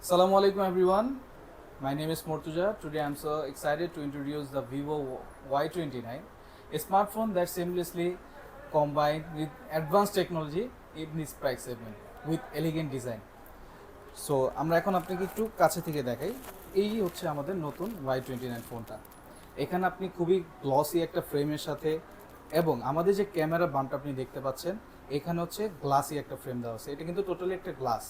Assalamu alaikum everyone. My name is Mortuja. Today I'm so excited to introduce the Vivo Y29, a smartphone that seamlessly combined with advanced technology in its price segment with elegant design. So আমরা এখন আপনাকে একটু কাছে থেকে দেখাই। এই হচ্ছে আমাদের নতুন Y29 ফোনটা। এখানে আপনি খুবই গ্লসি একটা ফ্রেমের সাথে এবং আমাদের যে ক্যামেরা বানটা আপনি দেখতে পাচ্ছেন এখানে হচ্ছে গ্লাসি একটা ফ্রেম দেওয়া আছে। এটা কিন্তু টোটালি একটা গ্লাস।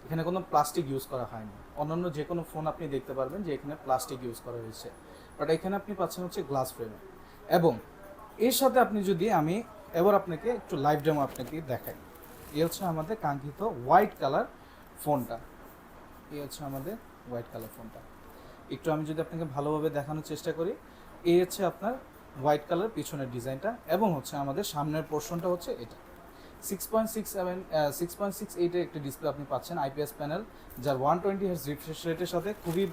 এখানে কোনো প্লাস্টিক ইউজ করা হয়নি। অন্যান্য যে কোনো ফোন আপনি দেখতে পারবেন যে এখানে প্লাস্টিক ইউজ করা হয়েছে, বাট এখানে আপনি পাচ্ছেন হচ্ছে গ্লাস ফ্রেমে। এবং এর সাথে আপনি যদি আমি এবার আপনাকে একটু লাইভ ডেমো আপনাকে দেখাই। এই হচ্ছে আমাদের কাঙ্ক্ষিত হোয়াইট কালার ফোনটা। এই হচ্ছে আমাদের হোয়াইট কালার ফোনটা। একটু আমি যদি আপনাকে ভালোভাবে দেখানোর চেষ্টা করি, এই হচ্ছে আপনার হোয়াইট কালার পিছনের ডিজাইনটা এবং হচ্ছে আমাদের সামনের পোর্শনটা হচ্ছে এটা 6.68 একটা ডিসপ্লে আপনি পাচ্ছেন, আইপিএস প্যানেল, যার 120 Hz রিফ্রেশ রেটের সাথে খুবই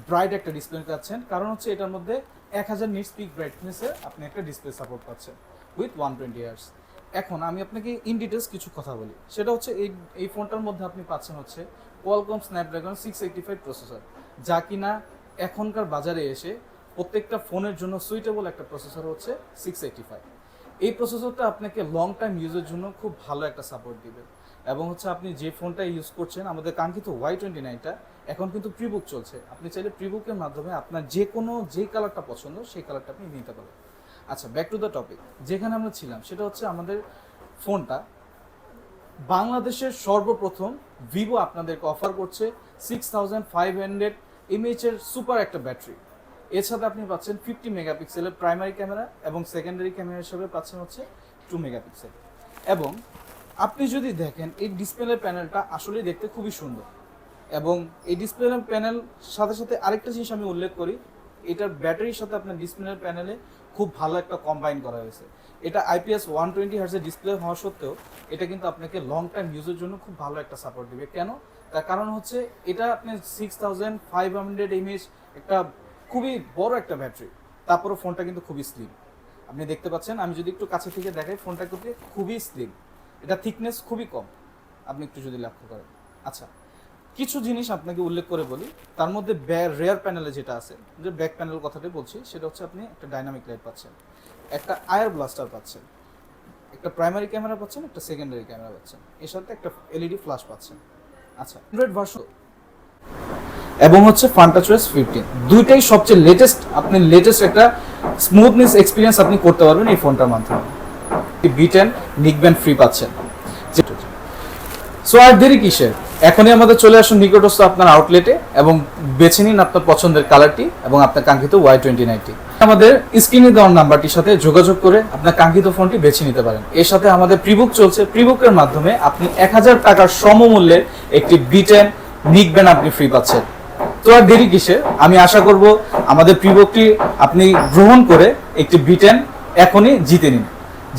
ব্রাইট একটা ডিসপ্লে পাচ্ছেন। কারণ হচ্ছে এটার মধ্যে 1000 নিটস পিক ব্রাইটনেসে আপনি একটা ডিসপ্লে সাপোর্ট পাচ্ছেন উইথ 120 Hz। এখন আমি আপনাকে ইন ডিটেলস কিছু কথা বলি। সেটা হচ্ছে এই ফোনটার মধ্যে আপনি পাচ্ছেন হচ্ছে কোয়ালকম স্ন্যাপড্রাগন 685 প্রসেসর, যা কিনা এখনকার বাজারে এসে প্রত্যেকটা ফোনের জন্য সুইটেবল একটা প্রসেসর হচ্ছে 685। এই প্রসেসরটা আপনাকে লং টাইম ইউজের জন্য খুব ভালো একটা সাপোর্ট দিবে। এবং হচ্ছে আপনি যে ফোনটা ইউজ করছেন, আমাদের কাঙ্ক্ষিত Y29টা এখন কিন্তু প্রিবুক চলছে। আপনি চাইলে প্রিবুকের মাধ্যমে আপনার যে কালারটা পছন্দ সেই কালারটা আপনি নিতে পারেন। আচ্ছা, ব্যাক টু দ্য টপিক। যেখানে আমরা ছিলাম সেটা হচ্ছে আমাদের ফোনটা বাংলাদেশের সর্বপ্রথম ভিভো আপনাদেরকে অফার করছে 6500 mAh সুপার একটা ব্যাটারি। এর সাথে আপনি পাচ্ছেন 50 মেগাপিক্সেলের প্রাইমারি ক্যামেরা এবং সেকেন্ডারি ক্যামেরা হিসেবে পাচ্ছেন হচ্ছে 2 মেগাপিক্সেল। এবং আপনি যদি দেখেন এই ডিসপ্লে প্যানেলটা আসলে দেখতে খুবই সুন্দর। এবং এই ডিসপ্লে প্যানেল সাথে সাথে আরেকটা জিনিস আমি উল্লেখ করি, এটার ব্যাটারির সাথে আপনার ডিসপ্লে প্যানেলে খুব ভালো একটা কম্বাইন করা হয়েছে। এটা আইপিএস 120 Hz ডিসপ্লে হওয়া সত্ত্বেও এটা কিন্তু আপনাকে লং টাইম ইউজের জন্য খুব ভালো একটা সাপোর্ট দিবে। কেন? তার কারণ হচ্ছে এটা আপনি 6500 mAh একটা খুবই বড় একটা ব্যাটারি, তারপরে ফোনটা কিন্তু খুবই স্লিম। আপনি দেখতে পাচ্ছেন, আমি যদি একটু কাছে থেকে দেখাই, ফোনটা কিন্তু খুবই স্লিম, এটা থিকনেস খুবই কম, আপনি একটু যদি লক্ষ্য করেন। আচ্ছা, কিছু জিনিস আপনাকে উল্লেখ করে বলি। তার মধ্যে রেয়ার প্যানেলে যেটা আছে, যে ব্যাক প্যানেল কথাটাই বলছি, সেটা হচ্ছে আপনি একটা ডাইনামিক লাইট পাচ্ছেন, একটা আয়ার ব্লাস্টার পাচ্ছেন, একটা প্রাইমারি ক্যামেরা পাচ্ছেন, একটা সেকেন্ডারি ক্যামেরা পাচ্ছেন, এর সাথে একটা এলইডি ফ্ল্যাশ পাচ্ছেন। আচ্ছা, অ্যান্ড্রয়েড ভার্সন এবং হচ্ছে FunTouchOS 15 দুইটাই সবচেয়ে লেটেস্ট একটা স্মুথনেস এক্সপিরিয়েন্স আপনি করতে পারবেন এই ফোনটার মাধ্যমে। B10 নিকব্যান্ড ফ্রি পাচ্ছেন। সো আর দেরি কিসের, এখনই আমাদের চলে আসুন নিকটস্থ আপনার আউটলেটে এবং বেছে নিন আপনার পছন্দের কালারটি এবং আপনার কাঙ্ক্ষিত Y29টি। আমাদের স্ক্রিনে দেওয়ার নাম্বারটির সাথে যোগাযোগ করে আপনার কাঙ্ক্ষিত ফোনটি বেছে নিতে পারেন। এর সাথে আমাদের প্রিবুক চলছে, প্রিবুকের মাধ্যমে আপনি 1000 টাকার সমমূল্যের একটি B10 নিকব্যান্ড আপনি ফ্রি পাচ্ছেন। তো আর দেরি কিসের, আমি আশা করব আমাদের প্রিবুকটি আপনি গ্রহণ করে একটি B10 এখনই জিতে নিন,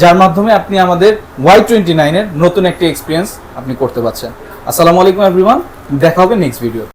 যার মাধ্যমে আপনি আমাদের Y29 এর নতুন একটি এক্সপিরিয়েন্স আপনি করতে পারছেন। আসসালামু আলাইকুম এভরিওয়ান, দেখা হবে নেক্সট ভিডিও।